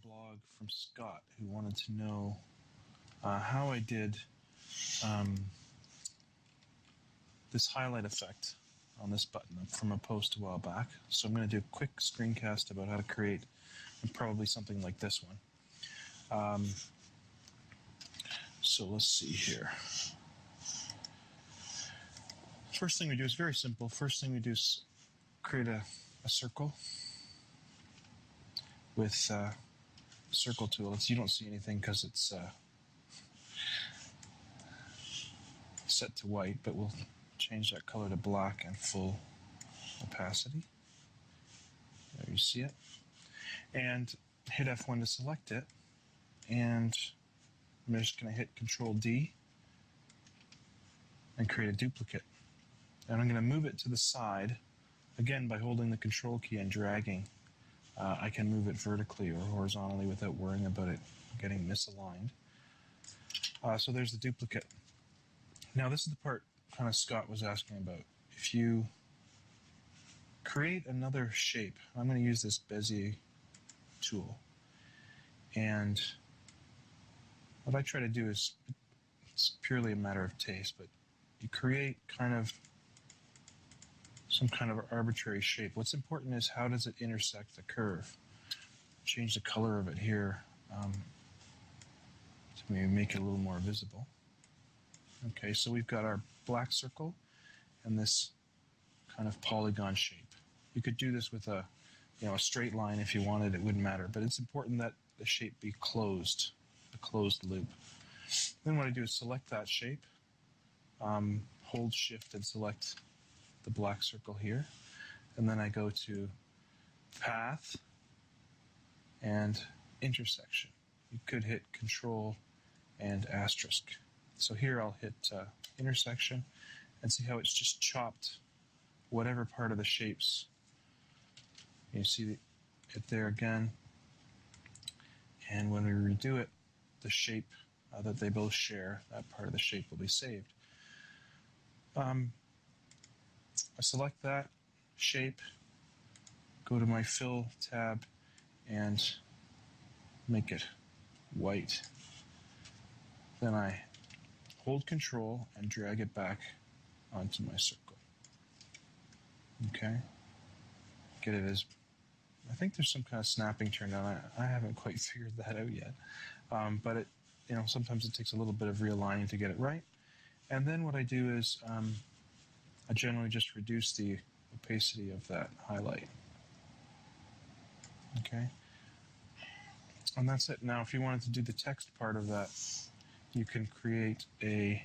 blog from Scott who wanted to know how I did this highlight effect on this button from a post a while back. So I'm going to do a quick screencast about how to create probably something like this one. So let's see here. First thing we do is very simple. First thing we do is create a circle with circle tool. You don't see anything because it's set to white, but we'll change that color to black and full opacity. There you see it. And hit F1 to select it. And I'm just going to hit Control D and create a duplicate. And I'm going to move it to the side, again by holding the Control key and dragging. I can move it vertically or horizontally without worrying about it getting misaligned. So there's the duplicate. Now this is the part kind of Scott was asking about. If you create another shape, I'm going to use this Bezier tool. And what I try to do is, it's purely a matter of taste, but you create kind of some kind of arbitrary shape. What's important is how does it intersect the curve. Change the color of it here to maybe make it a little more visible. Okay, so we've got our black circle and this kind of polygon shape. You could do this with a straight line if you wanted, it wouldn't matter, but it's important that the shape be closed, a closed loop. Then what I do is select that shape, hold Shift and select the black circle here, and then I go to Path and Intersection. You could hit Control and asterisk. So here I'll hit Intersection and see how it's just chopped whatever part of the shapes. You see it there again, and when we redo it, the shape that they both share, that part of the shape will be saved. I select that shape, go to my Fill tab, and make it white. Then I hold Control and drag it back onto my circle. Okay? Get it as, I think there's some kind of snapping turned on. I haven't quite figured that out yet. But it, sometimes it takes a little bit of realigning to get it right. And then what I do is I generally just reduce the opacity of that highlight. Okay? And that's it. Now, if you wanted to do the text part of that, you can create a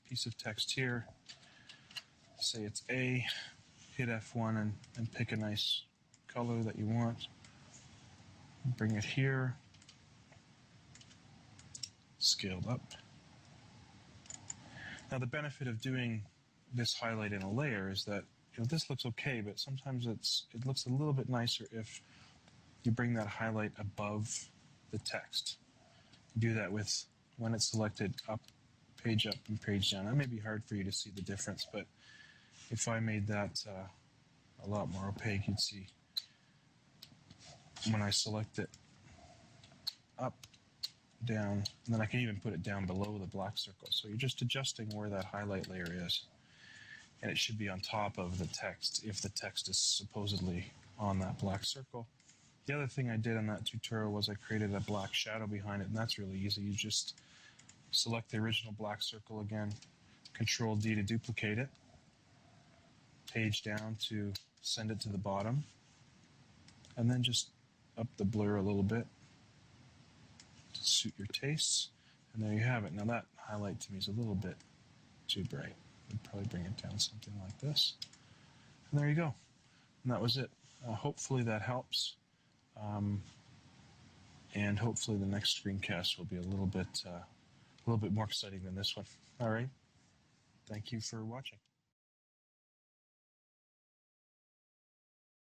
piece of text here. Say it's A, hit F1 and pick a nice color that you want. Bring it here, scaled up. Now the benefit of doing this highlight in a layer is that this looks okay, but sometimes it looks a little bit nicer if you bring that highlight above the text. You do that with when it's selected up and page down. That may be hard for you to see the difference, but if I made that a lot more opaque, you'd see when I select it up, down, and then I can even put it down below the black circle. So you're just adjusting where that highlight layer is, and it should be on top of the text if the text is supposedly on that black circle. The other thing I did on that tutorial was I created a black shadow behind it, and that's really easy. You just select the original black circle again, Control D to duplicate it, page down to send it to the bottom, and then just up the blur a little bit to suit your tastes, and there you have it. Now that highlight to me is a little bit too bright. I'd probably bring it down something like this, and there you go. And that was it. Hopefully that helps, and hopefully the next screencast will be a little bit more exciting than this one. All right. Thank you for watching.